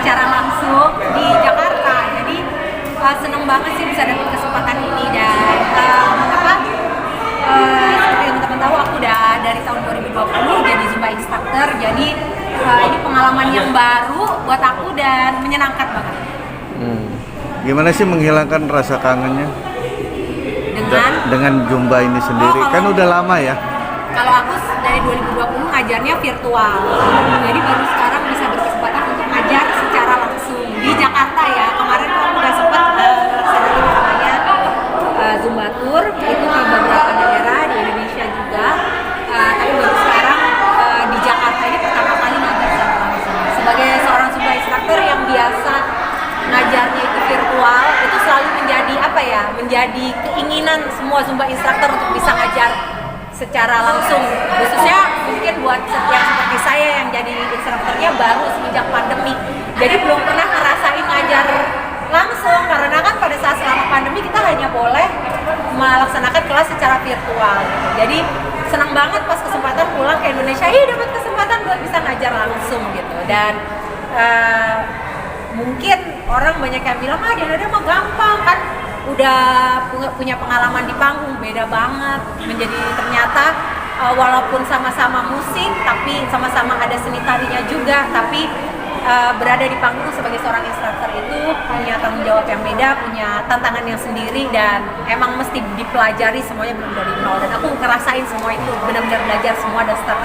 secara langsung di Jakarta. Jadi seneng banget sih bisa dapat kesempatan ini dan seperti yang teman-teman tahu aku udah dari tahun 2020 jadi Zumba instructor. Jadi ini pengalaman yang baru buat aku dan menyenangkan banget. Gimana sih menghilangkan rasa kangennya dengan Zumba ini sendiri? Kan udah lama ya. Kalau aku dari 2020 ngajarnya virtual, jadi baru sekarang bisa berkesempatan untuk ngajar secara langsung di Jakarta ya. Kemarin aku udah sempat namanya Zumba Tour itu ke beberapa daerah di Indonesia juga, tapi baru sekarang di Jakarta ini pertama kali ngajar secara langsung. Sebagai seorang Zumba instructor yang biasa ngajarnya itu virtual, itu selalu menjadi keinginan semua Zumba instructor untuk bisa ngajar secara langsung, khususnya mungkin buat yang seperti saya yang jadi instrukturnya baru semenjak pandemi, jadi belum pernah ngerasain ngajar langsung karena kan pada saat selama pandemi kita hanya boleh melaksanakan kelas secara virtual gitu. Jadi senang banget pas kesempatan pulang ke Indonesia, dapat kesempatan buat bisa ngajar langsung gitu. Dan mungkin orang banyak yang bilang dia mah gampang kan, udah punya pengalaman di panggung. Beda banget, menjadi ternyata walaupun sama-sama musik tapi sama-sama ada seni tarinya juga, tapi berada di panggung sebagai seorang instruktur itu punya tanggung jawab yang beda, punya tantangan yang sendiri, dan emang mesti dipelajari semuanya benar dari nol. Dan aku ngerasain semua itu, benar-benar belajar semua dan start.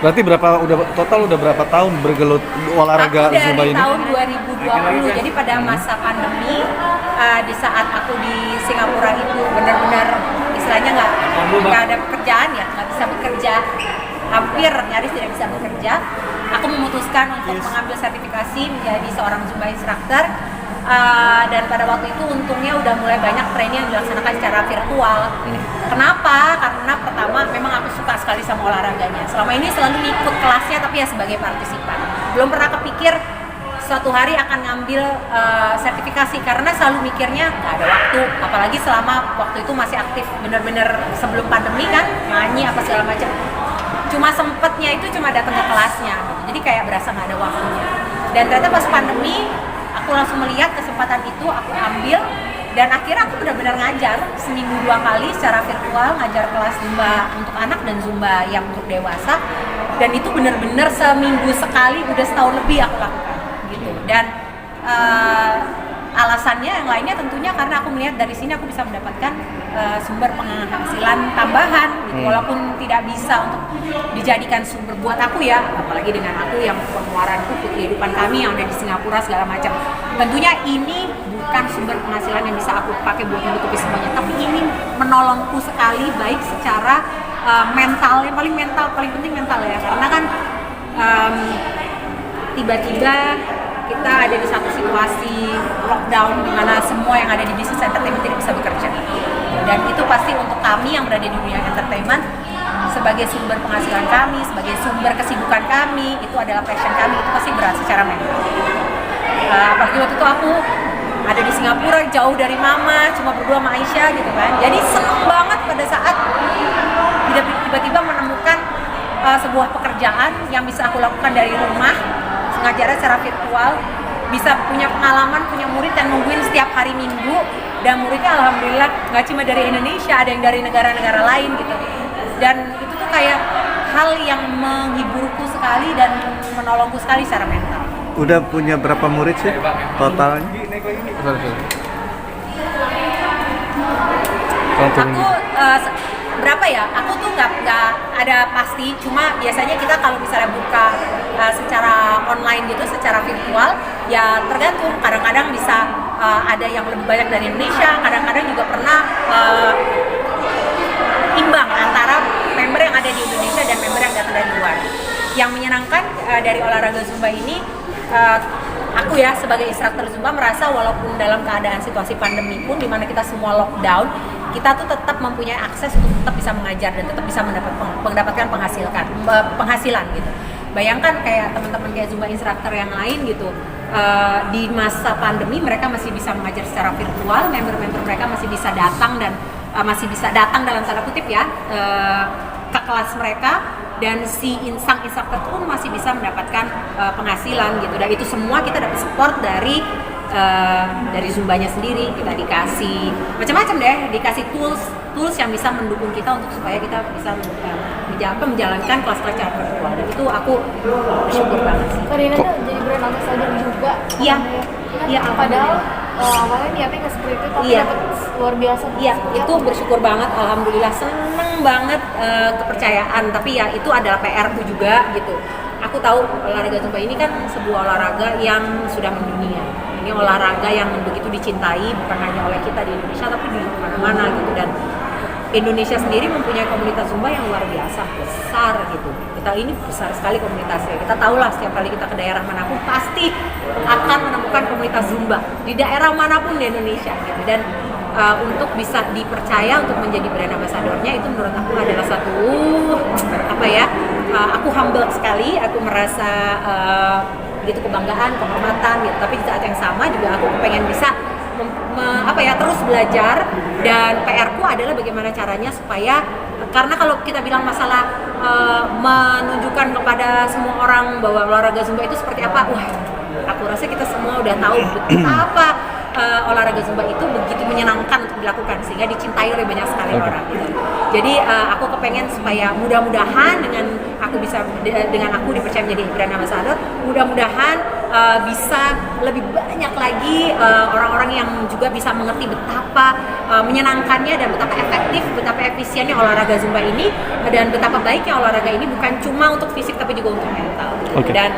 Berarti udah berapa tahun bergelut olahraga Zumba ini? Dari tahun 2020. Jadi pada masa pandemi, di saat aku di Singapura itu benar-benar istilahnya nggak ada pekerjaan ya, nggak bisa bekerja, hampir nyaris tidak bisa bekerja. Aku memutuskan untuk mengambil sertifikasi menjadi seorang Zumba instructor, dan pada waktu itu untungnya udah mulai banyak training yang dilaksanakan secara virtual. Kenapa? Karena pertama memang aku suka sekali sama olahraganya. Selama ini selalu ikut kelasnya tapi ya sebagai partisipan. Belum pernah kepikir suatu hari akan ngambil sertifikasi karena selalu mikirnya nggak ada waktu, apalagi selama waktu itu masih aktif bener-bener sebelum pandemi kan, nyanyi apa segala macam. Cuma sempetnya itu cuma datang ke kelasnya gitu. Jadi kayak berasa nggak ada waktunya. Dan ternyata pas pandemi aku langsung melihat kesempatan itu, aku ambil, dan akhirnya aku benar-benar ngajar seminggu 2 kali secara virtual, ngajar kelas Zumba untuk anak dan Zumba yang untuk dewasa. Dan itu benar-benar seminggu sekali, udah setahun lebih aku lakukan gitu. Dan alasannya yang lainnya tentunya karena aku melihat dari sini aku bisa mendapatkan sumber penghasilan tambahan gitu. Walaupun tidak bisa untuk dijadikan sumber buat aku ya, apalagi dengan aku yang pengeluaranku, kehidupan kami yang ada di Singapura segala macam. Tentunya ini bukan sumber penghasilan yang bisa aku pakai buat menutupi semuanya, tapi ini menolongku sekali, baik secara mental, yang paling penting mental ya, karena kan tiba-tiba kita ada di satu situasi lockdown di mana semua yang ada di bisnis entertainment tidak bisa bekerja. Dan itu pasti untuk kami yang berada di dunia entertainment, sebagai sumber penghasilan kami, sebagai sumber kesibukan kami, itu adalah passion kami, itu pasti berat secara mental. Apalagi waktu itu aku ada di Singapura, jauh dari mama, cuma berdua sama Aisyah gitu kan. Jadi seneng banget pada saat tiba-tiba menemukan sebuah pekerjaan yang bisa aku lakukan dari rumah, ngajarnya secara virtual, bisa punya pengalaman, punya murid yang nungguin setiap hari Minggu, dan muridnya alhamdulillah nggak cuma dari Indonesia, ada yang dari negara-negara lain gitu. Dan itu tuh kayak hal yang menghiburku sekali dan menolongku sekali secara mental. Udah punya berapa murid sih totalnya? Aku berapa ya? Aku tuh nggak ada pasti, cuma biasanya kita kalau misalnya buka secara online gitu, secara virtual, ya tergantung. Kadang-kadang bisa ada yang lebih banyak dari Indonesia, kadang-kadang juga pernah imbang antara member yang ada di Indonesia dan member yang datang dari luar. Yang menyenangkan dari olahraga Zumba ini, aku ya sebagai instruktur Zumba merasa walaupun dalam keadaan situasi pandemi pun, di mana kita semua lockdown, kita tuh tetap mempunyai akses untuk tetap bisa mengajar dan tetap bisa mendapatkan penghasilan gitu. Bayangkan kayak teman-teman kayak Zumba instruktur yang lain gitu, di masa pandemi mereka masih bisa mengajar secara virtual, member-member mereka masih bisa datang dan masih bisa datang dalam tanda kutip ya ke kelas mereka, dan si sang instruktur pun masih bisa mendapatkan penghasilan gitu. Dan itu semua kita dapat support dari Zumbanya sendiri. Kita dikasih macam-macam deh, dikasih tools yang bisa mendukung kita untuk supaya kita bisa menjalankan kelas-kelas cara virtual. Dan itu aku bersyukur banget sih. Karina tuh jadi brand ambassador juga. Iya. Iya, Padahal awalnya niatnya nggak seperti itu, tapi dapat luar biasa. Iya, itu bersyukur banget, alhamdulillah, seneng banget kepercayaan. Tapi ya itu adalah PR-ku juga gitu. Aku tahu olahraga Zumba ini kan sebuah olahraga yang sudah mendunia. Ini olahraga yang begitu dicintai bukan hanya oleh kita di Indonesia tapi di mana-mana gitu. Dan Indonesia sendiri mempunyai komunitas Zumba yang luar biasa, besar gitu. Kita ini besar sekali komunitasnya. Kita tahulah setiap kali kita ke daerah manapun pasti akan menemukan komunitas Zumba di daerah manapun di Indonesia gitu. Dan untuk bisa dipercaya untuk menjadi brand ambassador-nya itu menurut aku adalah satu aku humble sekali. Aku merasa gitu kebanggaan, kehormatan gitu. Tapi di saat yang sama juga aku pengen bisa terus belajar, dan PR-ku adalah bagaimana caranya supaya, karena kalau kita bilang masalah menunjukkan kepada semua orang bahwa olahraga Zumba itu seperti apa, aku rasa kita semua udah tahu betapa olahraga Zumba itu begitu menyenangkan untuk dilakukan sehingga dicintai oleh banyak sekali orang gitu. Jadi aku kepengen supaya mudah-mudahan dengan aku dipercaya menjadi brand ambassador, mudah-mudahan bisa lebih banyak lagi orang-orang yang juga bisa mengerti betapa menyenangkannya dan betapa efektif, betapa efisiennya olahraga Zumba ini, dan betapa baiknya olahraga ini bukan cuma untuk fisik tapi juga untuk mental. Dan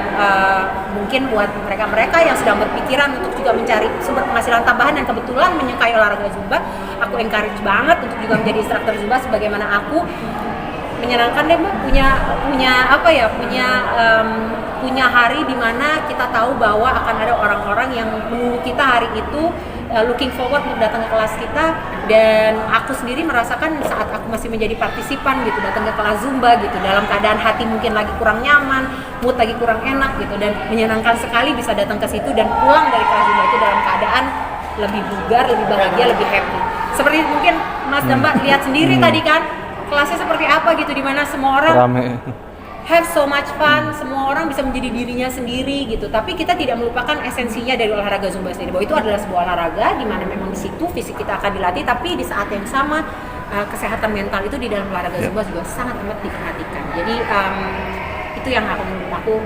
mungkin buat mereka-mereka yang sedang berpikiran untuk juga mencari sumber penghasilan tambahan dan kebetulan menyukai olahraga Zumba, aku encourage banget untuk juga menjadi instruktur Zumba sebagaimana aku. Menyenangkan deh Mbak, punya hari di mana kita tahu bahwa akan ada orang-orang yang menunggu kita hari itu, looking forward untuk datang ke kelas kita. Dan aku sendiri merasakan saat aku masih menjadi partisipan gitu, datang ke kelas Zumba gitu, dalam keadaan hati mungkin lagi kurang nyaman, mood lagi kurang enak gitu, dan menyenangkan sekali bisa datang ke situ dan pulang dari kelas Zumba itu dalam keadaan lebih bugar, lebih bahagia, lebih happy. Seperti mungkin Mas dan Mbak lihat sendiri tadi kan, kelasnya seperti apa gitu, dimana semua orang rame, have so much fun, semua orang bisa menjadi dirinya sendiri gitu. Tapi kita tidak melupakan esensinya dari olahraga Zumba sendiri, bahwa itu adalah sebuah olahraga di mana memang di situ fisik kita akan dilatih, tapi di saat yang sama kesehatan mental itu di dalam olahraga Zumba juga sangat amat diperhatikan. Jadi itu yang menurut aku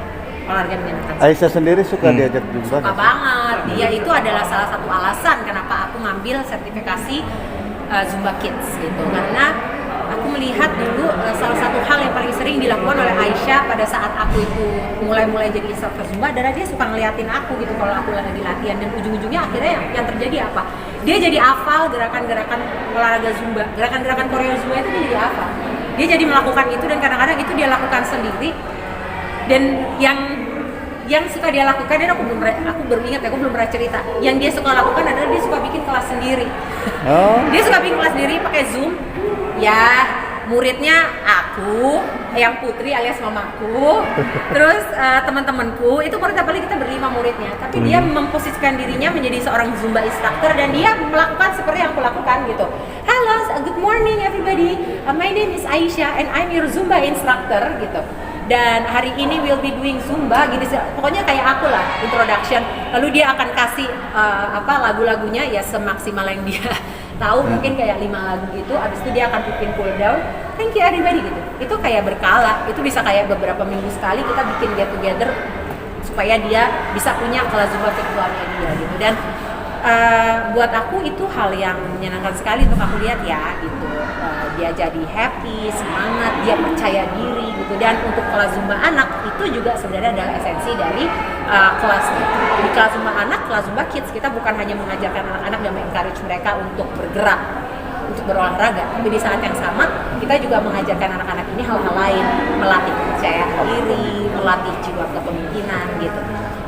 olahraga menyenangkan. Aisyah sendiri suka diajak Zumba? Suka banget. Dia itu adalah salah satu alasan kenapa aku ngambil sertifikasi Zumba Kids gitu, karena aku melihat dulu salah satu hal yang paling sering dilakukan oleh Aisyah pada saat aku itu mulai jadi instruktur Zumba adalah dia suka ngeliatin aku gitu kalau aku lagi latihan, dan ujung-ujungnya akhirnya yang terjadi apa? Dia jadi hafal gerakan-gerakan olahraga Zumba, gerakan-gerakan koreo Zumba itu dia jadi hafal. Dia jadi melakukan itu, dan kadang-kadang itu dia lakukan sendiri. Dan yang suka dia lakukan, dan aku baru ingat ya, aku belum pernah cerita. Yang dia suka lakukan adalah dia suka bikin kelas sendiri. Dia suka bikin kelas sendiri pakai Zoom. Ya, muridnya aku, yang putri alias mamaku, terus teman-temanku, itu murid paling kita berlima muridnya. Tapi dia memposisikan dirinya menjadi seorang Zumba instructor, dan dia melakukan seperti yang aku lakukan gitu. Hello, good morning everybody. My name is Aisyah and I'm your Zumba instructor gitu. Dan hari ini we'll be doing Zumba gitu, pokoknya kayak aku lah, introduction. Lalu dia akan kasih lagu-lagunya ya semaksimal yang dia tahu, mungkin kayak 5 lagu gitu. Abis itu dia akan bikin cool down, thank you everybody gitu. Itu kayak berkala, itu bisa kayak beberapa minggu sekali kita bikin get together supaya dia bisa punya kelas Zumba virtualnya dia gitu. Dan buat aku itu hal yang menyenangkan sekali untuk aku lihat ya gitu. Dia jadi happy, semangat, dia percaya diri gitu. Dan untuk kelas Zumba anak itu juga sebenarnya adalah esensi dari kelasnya. Di kelas Zumba anak, kelas Zumba Kids, kita bukan hanya mengajarkan anak-anak dan mengencourage mereka untuk bergerak, untuk berolahraga, tapi di saat yang sama kita juga mengajarkan anak-anak ini hal-hal lain, melatih kepercayaan diri, melatih jiwa kepemimpinan gitu.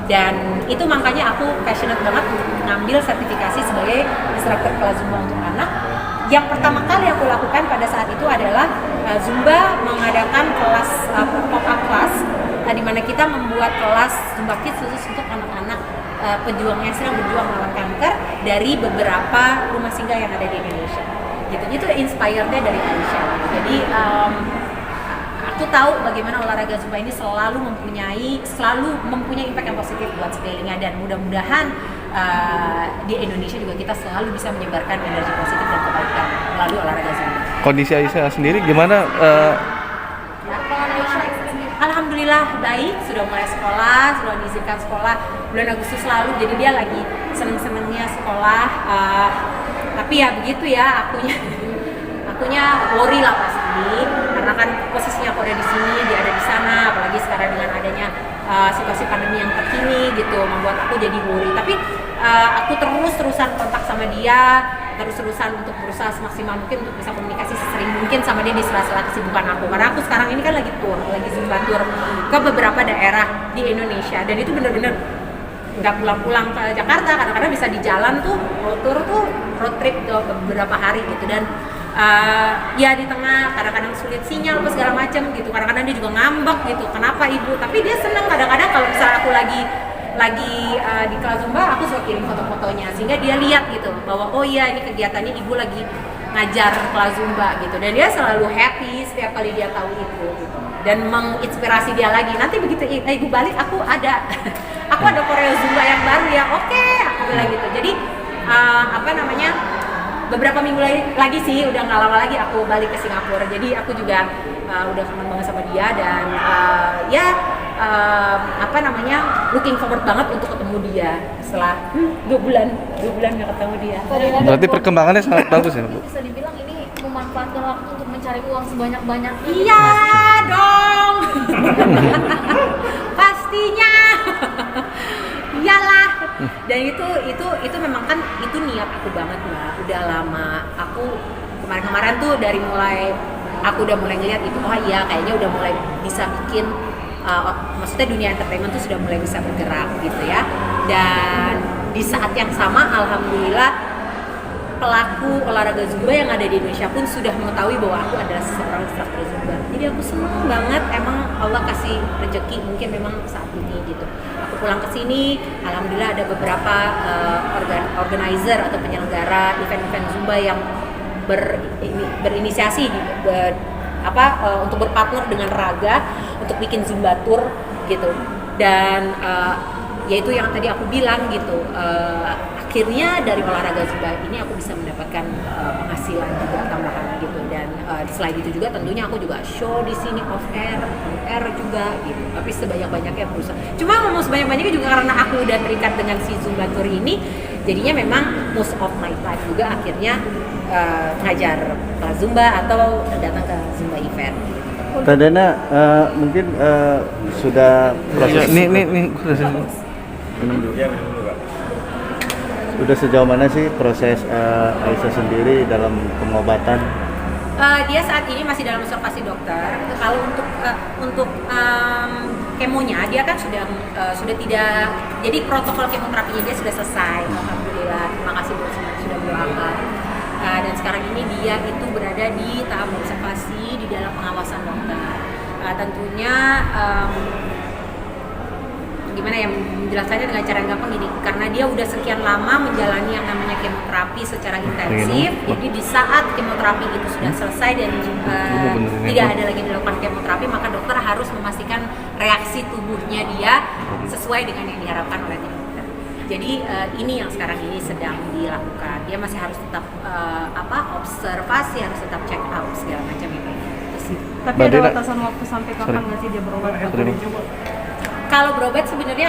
Dan itu makanya aku passionate banget untuk ngambil sertifikasi sebagai instruktur kelas Zumba untuk anak. Yang pertama kali aku lakukan pada saat itu adalah Zumba mengadakan kelas pop-up class, di mana kita membuat kelas Zumba Kids khusus untuk anak-anak pejuang yang sedang berjuang melawan kanker dari beberapa rumah singgah yang ada di Indonesia. Gitu. Itu inspirednya dari Aisyah. Jadi aku tahu bagaimana olahraga Zumba ini selalu mempunyai impact yang positif buat sekelilingnya, dan mudah-mudahan di Indonesia juga kita selalu bisa menyebarkan energi positif dan kebaikan melalui olahraga Zumba. Kondisi Aisyah sendiri gimana? Alhamdulillah baik, sudah mulai sekolah, sudah diizinkan sekolah bulan Agustus lalu, jadi dia lagi seneng-senengnya sekolah. Tapi ya begitu ya, akunya worry lah pasti, karena kan posisinya aku ada di sini, dia ada di sana, apalagi sekarang dengan adanya situasi pandemi yang terkini gitu, membuat aku jadi worry. Tapi aku terus-terusan kontak sama dia, terus-terusan untuk berusaha semaksimal mungkin untuk bisa komunikasi sesering mungkin sama dia di sela-sela kesibukan aku, karena aku sekarang ini kan lagi Zumba tour ke beberapa daerah di Indonesia, dan itu bener-bener nggak pulang-pulang ke Jakarta, kadang-kadang bisa di jalan tuh road trip ke beberapa hari gitu, dan ya di tengah kadang-kadang sulit sinyal apa segala macam gitu, kadang-kadang dia juga ngambek gitu, kenapa ibu, tapi dia seneng kadang-kadang kalau misalnya aku lagi di kelas Zumba, aku suka kirim foto-fotonya sehingga dia lihat gitu bahwa oh iya ini kegiatannya ibu lagi ngajar kelas Zumba gitu, dan dia selalu happy setiap kali dia tahu itu gitu, dan menginspirasi dia lagi, nanti begitu ibu balik aku ada koreo Zumba yang baru ya, oke, aku bilang gitu. Jadi beberapa minggu lagi sih, udah nggak lama lagi aku balik ke Singapura, jadi aku juga udah kangen banget sama dia, dan looking forward banget untuk ketemu dia setelah 2 bulan nggak ketemu dia. Berarti perkembangannya sangat bagus ya, Bu? Bisa dibilang ini memanfaatkan waktu untuk mencari uang sebanyak-banyaknya. Iya dong. Pastinya. Iyalah. Dan itu memang kan itu niat aku banget Mbak. Udah lama. Aku kemarin tuh dari mulai aku udah mulai ngeliat itu, oh iya kayaknya udah mulai bisa bikin maksudnya dunia entertainment tuh sudah mulai bisa bergerak gitu ya. Dan di saat yang sama alhamdulillah pelaku olahraga Zumba yang ada di Indonesia pun sudah mengetahui bahwa aku adalah seorang instruktur Zumba. Jadi aku senang banget, emang Allah kasih rezeki mungkin memang saat ini gitu. Aku pulang ke sini, alhamdulillah ada beberapa organizer atau penyelenggara event-event Zumba yang berinisiasi untuk berpartner dengan Raga untuk bikin Zumba tour gitu, dan yaitu yang tadi aku bilang gitu, akhirnya dari olahraga Zumba ini aku bisa mendapatkan penghasilan juga tambahan gitu, dan selain itu juga tentunya aku juga show di sini off air juga gitu, tapi sebanyak-banyaknya berusaha. Cuma ngomong sebanyak-banyaknya juga karena aku udah terikat dengan si Zumba tour ini, jadinya memang most of my time juga akhirnya ngajar kelas Zumba atau datang ke Zumba event. Kak Dana, mungkin sudah proses Nih. minum dulu. Sudah sejauh mana sih proses Aisyah sendiri dalam pengobatan? Dia saat ini masih dalam observasi dokter. Kalau untuk kemonya dia kan sudah tidak, jadi protokol kemoterapinya dia sudah selesai, alhamdulillah. Terima kasih buat semua sudah berdoakan. Dan sekarang ini dia itu berada di tahap observasi di dalam pengawasan dokter. Tentunya gimana ya menjelaskannya dengan cara yang gampang gini, karena dia udah sekian lama menjalani yang namanya kemoterapi secara intensif, jadi di saat kemoterapi itu sudah selesai dan tidak ada lagi dilakukan kemoterapi, maka dokter harus memastikan reaksi tubuhnya dia sesuai dengan yang diharapkan oleh dokter. Jadi ini yang sekarang ini sedang dilakukan. Dia masih harus tetap observasi, harus tetap check up segala macam itu. Tapi ada batasan waktu sampai kapan nggak sih dia berobat? Kalau berobat sebenarnya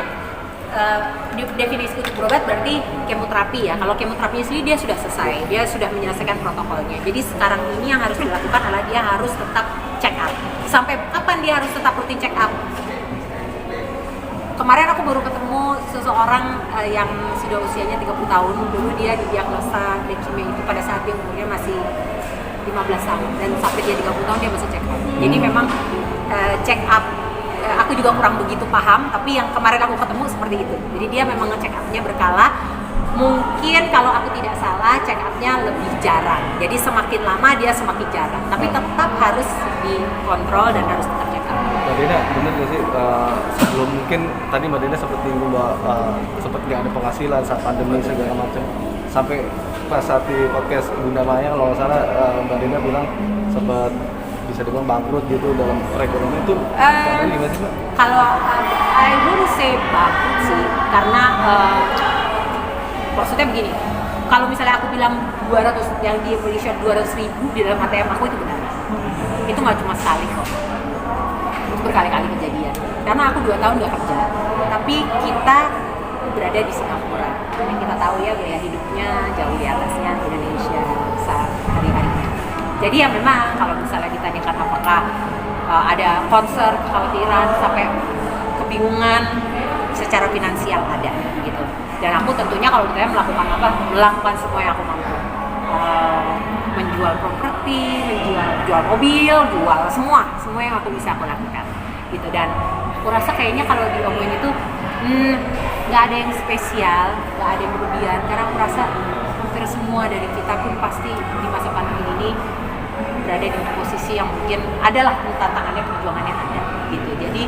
definisi untuk berobat berarti kemoterapi ya. Kalau kemoterapinya sendiri dia sudah selesai, dia sudah menyelesaikan protokolnya. Jadi sekarang ini yang harus dilakukan adalah dia harus tetap check up. Sampai kapan dia harus tetap rutin check up? Kemarin aku baru ketemu seseorang yang sudah usianya 30 tahun. Dulu dia didiagnosa leukemia itu pada saat dia umurnya masih 15 tahun, dan sampai dia 30 tahun dia masih check up. Jadi memang check up aku juga kurang begitu paham, tapi yang kemarin aku ketemu seperti itu. Jadi dia memang nge-check up-nya berkala. Mungkin kalau aku tidak salah check up-nya lebih jarang. Jadi semakin lama dia semakin jarang, tapi tetap harus dikontrol dan harus tetap check up. Mbak Dena, bener gak sih sebelum mungkin tadi Mbak Dena sempat nyinggung bahwa sempat nggak ada penghasilan saat pandemi segala macam, sampai pas saat di podcast Bunda Maya kalau nggak salah Mbak Dena bilang sempat bisa dibilang bangkrut gitu dalam perekonomian itu kabarnya gimana sih Mbak? Kalau I wouldn't say bangkrut sih, karena maksudnya begini, kalau misalnya aku bilang 200 yang di Indonesia 200.000 di dalam ATM aku itu benar. Itu nggak cuma sekali kok, itu berkali-kali kejadian. Karena aku 2 tahun nggak kerja, tapi kita berada di Singapura. Yang kita tahu ya gaya hidupnya jauh di atasnya Indonesia saat hari-harinya. Jadi ya memang kalau misalnya ditanyakan apakah ada concern, kekhawatiran, sampai kebingungan secara finansial ada gitu. Dan aku tentunya kalau ditanya melakukan apa, melakukan semua yang aku mampu. Menjual properti, jual mobil, jual semua yang aku bisa aku lakukan gitu. Dan aku rasa kayaknya kalau diomongin itu nggak ada yang spesial, nggak ada yang berlebihan, karena aku rasa hampir semua dari kita pun pasti di masa pandemi ini berada di posisi yang mungkin adalah tantangannya, perjuangannya ada gitu. Jadi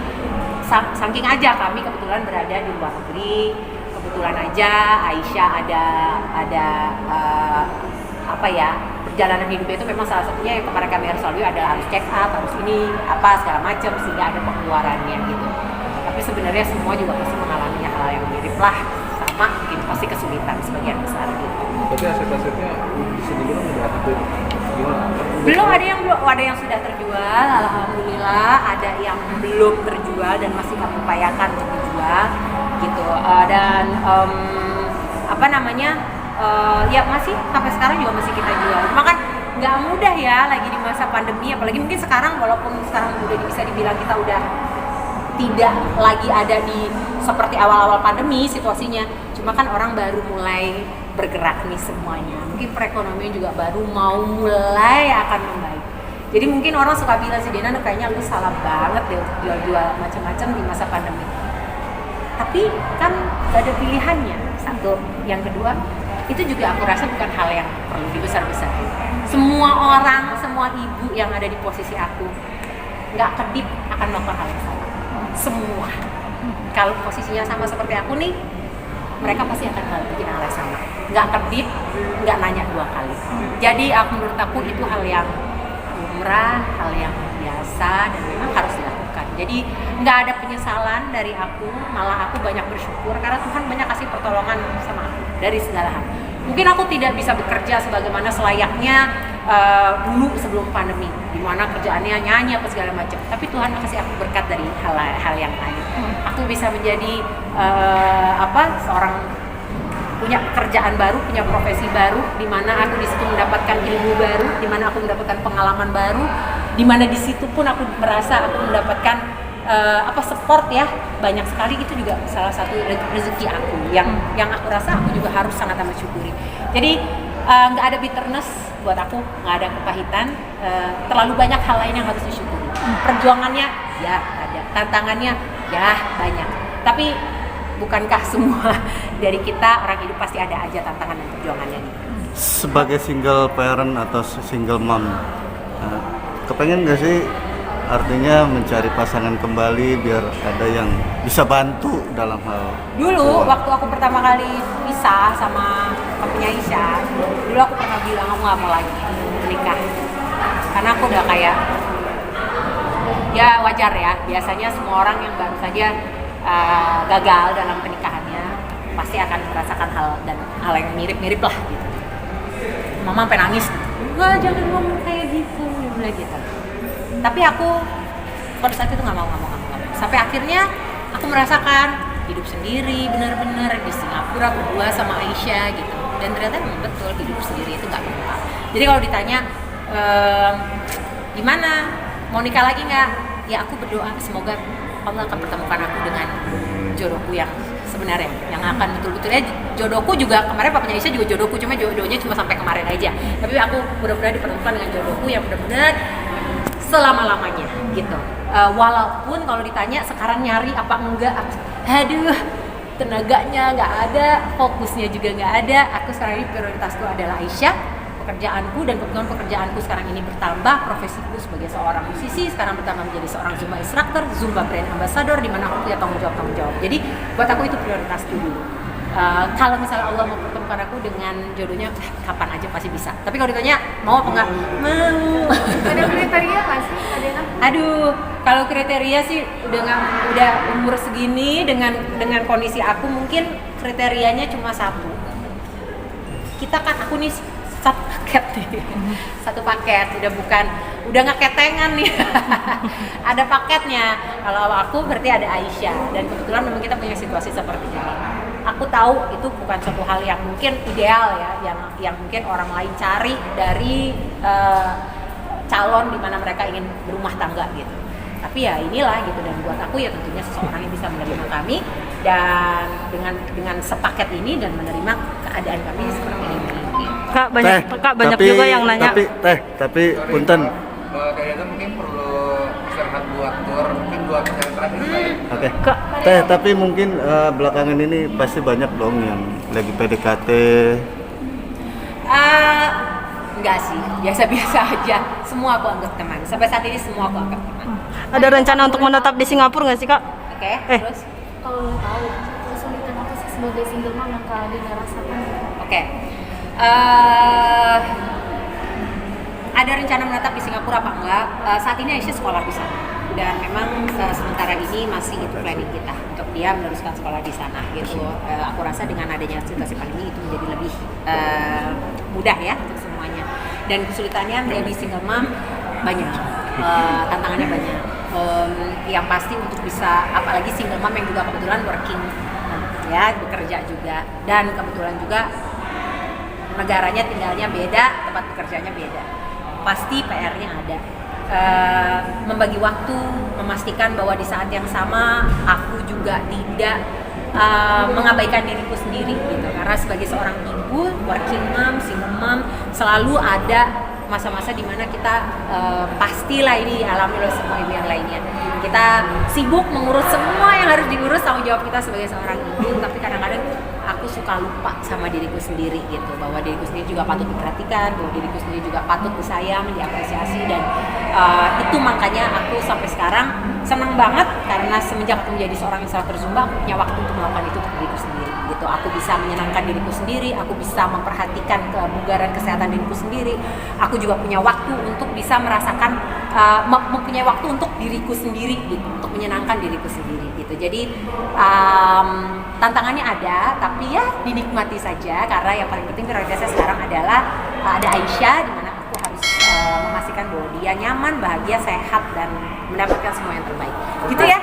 saking aja kami kebetulan berada di luar negeri, kebetulan aja Aisyah ada perjalanan hidupnya itu memang salah satunya yang kemarin kami harus lalui adalah harus check up, harus ini apa segala macam sehingga ada pengeluarannya gitu. Tapi sebenarnya semua juga pasti mengalami hal yang mirip lah, sama mungkin pasti kesulitan sebagian besar gitu. Tapi aset-asetnya bisa dibilang udah aktif gimana? Belum ada yang sudah terjual, alhamdulillah. Ada yang belum terjual dan masih kami upayakan untuk dijual gitu. Ya masih sampai sekarang juga masih kita jual. Cuma kan nggak mudah ya lagi di masa pandemi, apalagi mungkin sekarang walaupun sekarang udah bisa dibilang kita udah tidak lagi ada di seperti awal-awal pandemi situasinya. Cuma kan orang baru mulai bergerak nih semuanya. Mungkin perekonomian juga baru mau mulai akan membaik. Jadi mungkin orang suka bilang sih, Dena kayaknya lu salah banget deh untuk jual-jual macam-macam di masa pandemi. Tapi kan gak ada pilihannya. Satu, yang kedua, itu juga aku rasa bukan hal yang perlu dibesar-besarin. Semua orang, semua ibu yang ada di posisi aku nggak kedip akan melakukan hal yang sama. Semua. Kalau posisinya sama seperti aku nih, mereka pasti akan bikin hal yang sama. Nggak kedip, nggak nanya 2 kali. Jadi menurut aku itu hal yang lumrah, hal yang biasa dan memang harus dilakukan. Jadi nggak ada penyesalan dari aku, malah aku banyak bersyukur karena Tuhan banyak kasih pertolongan sama aku dari segala hal. Mungkin aku tidak bisa bekerja sebagaimana selayaknya dulu sebelum pandemi, di mana kerjaannya nyanyi apa segala macam. Tapi Tuhan kasih aku berkat dari hal yang lain. Aku bisa menjadi seorang punya pekerjaan baru, punya profesi baru, di mana aku di situ mendapatkan ilmu baru, di mana aku mendapatkan pengalaman baru, di mana di situ pun aku merasa aku mendapatkan support ya banyak sekali. Itu juga salah satu rezeki aku yang aku rasa aku juga harus sangat amat syukuri. Jadi nggak ada bitterness buat aku, nggak ada kepahitan, terlalu banyak hal lain yang harus disyukuri. Perjuangannya ya ada, tantangannya ya banyak, tapi bukankah semua dari kita orang hidup pasti ada aja tantangan dan perjuangannya nih. Sebagai single parent atau single mom, kepengen nggak sih artinya mencari pasangan kembali biar ada yang bisa bantu dalam hal dulu waktu aku pertama kali pisah sama papinya Aisyah, dulu aku pernah bilang aku nggak mau lagi menikah karena aku udah kayak ya wajar ya, biasanya semua orang yang baru saja gagal dalam pernikahannya pasti akan merasakan hal yang mirip-mirip lah gitu. Mama sampai nangis, enggak jangan ngomong kayak gitu, bilang gitu. Tapi aku pada saat itu nggak mau. Sampai akhirnya aku merasakan hidup sendiri benar-benar di Singapura berdua sama Aisyah gitu. Dan ternyata memang betul hidup sendiri itu nggak gampang. Jadi kalau ditanya gimana mau nikah lagi nggak? Ya aku berdoa semoga Allah akan pertemukan aku dengan jodohku yang sebenarnya, yang akan betul-betulnya jodohku juga. Kemarin papanya Aisyah juga jodohku, cuma jodohnya cuma sampai kemarin aja. Tapi aku benar-benar dipertemukan dengan jodohku yang benar-benar selama-lamanya gitu. Walaupun kalau ditanya sekarang nyari apa enggak, aduh tenaganya nggak ada, fokusnya juga nggak ada. Aku sekarang ini prioritasku adalah Aisyah, pekerjaanku, dan kebetulan pekerjaanku sekarang ini bertambah, profesiku sebagai seorang musisi sekarang bertambah menjadi seorang Zumba instructor, Zumba brand ambassador, di mana aku punya tanggung jawab. Jadi buat aku itu prioritas dulu. Kalau misalnya Allah mau pertemukan aku dengan jodohnya, kapan aja pasti bisa. Tapi kalau ditanya mau apa enggak, mau. Ada kriteria nggak sih, Adena? Aduh, kalau kriteria sih udah umur segini dengan kondisi aku mungkin kriterianya cuma satu. Kita kan aku nih satu paket nih, satu paket udah nggak ketengan nih. Ada paketnya. Kalau aku berarti ada Aisyah, dan kebetulan memang kita punya situasi seperti ini. Aku tahu itu bukan suatu hal yang mungkin ideal ya, yang mungkin orang lain cari dari calon di mana mereka ingin berumah tangga gitu. Tapi ya inilah gitu, dan buat aku ya tentunya seseorang yang bisa menerima kami dan dengan sepaket ini dan menerima keadaan kami seperti ini. Kak banyak juga yang nanya. Tapi punten. Mbak Dayana mungkin perlu istirahat buat tour, mungkin 2 minggu terakhir. Oke. Kak, Tapi mungkin belakangan ini pasti banyak dong yang lagi PDKT. Enggak sih, biasa-biasa aja. Semua aku anggap teman. Sampai saat ini semua aku anggap teman. ada rencana untuk menetap di Singapura nggak sih Kak? Oke, terus? Kalau boleh tahu, kesulitan apa sih sebagai single mom yang Kak Adena rasakan? Oke. Ada rencana menetap di Singapura apa enggak? Saat ini Aisyah sekolah di sana. Dan memang sementara ini masih itu planning kita untuk dia meneruskan sekolah di sana gitu. Aku rasa dengan adanya situasi pandemi itu menjadi lebih mudah ya untuk semuanya. Dan kesulitannya menjadi single mom banyak, tantangannya banyak. Yang pasti untuk bisa, apalagi single mom yang juga kebetulan working ya, bekerja juga, dan kebetulan juga negaranya tinggalnya beda, tempat bekerjanya beda. Pasti PR-nya ada. Membagi waktu, memastikan bahwa di saat yang sama aku juga tidak mengabaikan diriku sendiri gitu. Karena sebagai seorang ibu, working mom, single mom, selalu ada masa-masa dimana kita pastilah ini dialami oleh semua ibu yang lainnya. Kita sibuk mengurus semua yang harus diurus, tanggung jawab kita sebagai seorang ibu, tapi kadang-kadang aku suka lupa sama diriku sendiri gitu, bahwa diriku sendiri juga patut diperhatikan, bahwa diriku sendiri juga patut disayang, diapresiasi, dan itu makanya aku sampai sekarang senang banget karena semenjak aku menjadi seorang instruktur Zumba, aku punya waktu untuk melakukan itu untuk diriku sendiri gitu. Aku bisa menyenangkan diriku sendiri, aku bisa memperhatikan kebugaran kesehatan diriku sendiri, aku juga punya waktu untuk bisa merasakan mempunyai waktu untuk diriku sendiri gitu, untuk menyenangkan diriku sendiri gitu. Jadi tantangannya ada, tapi ya dinikmati saja, karena yang paling penting prioritasnya sekarang adalah ada Aisyah, di mana aku harus memastikan bahwa dia nyaman, bahagia, sehat, dan mendapatkan semua yang terbaik. Gitu ya.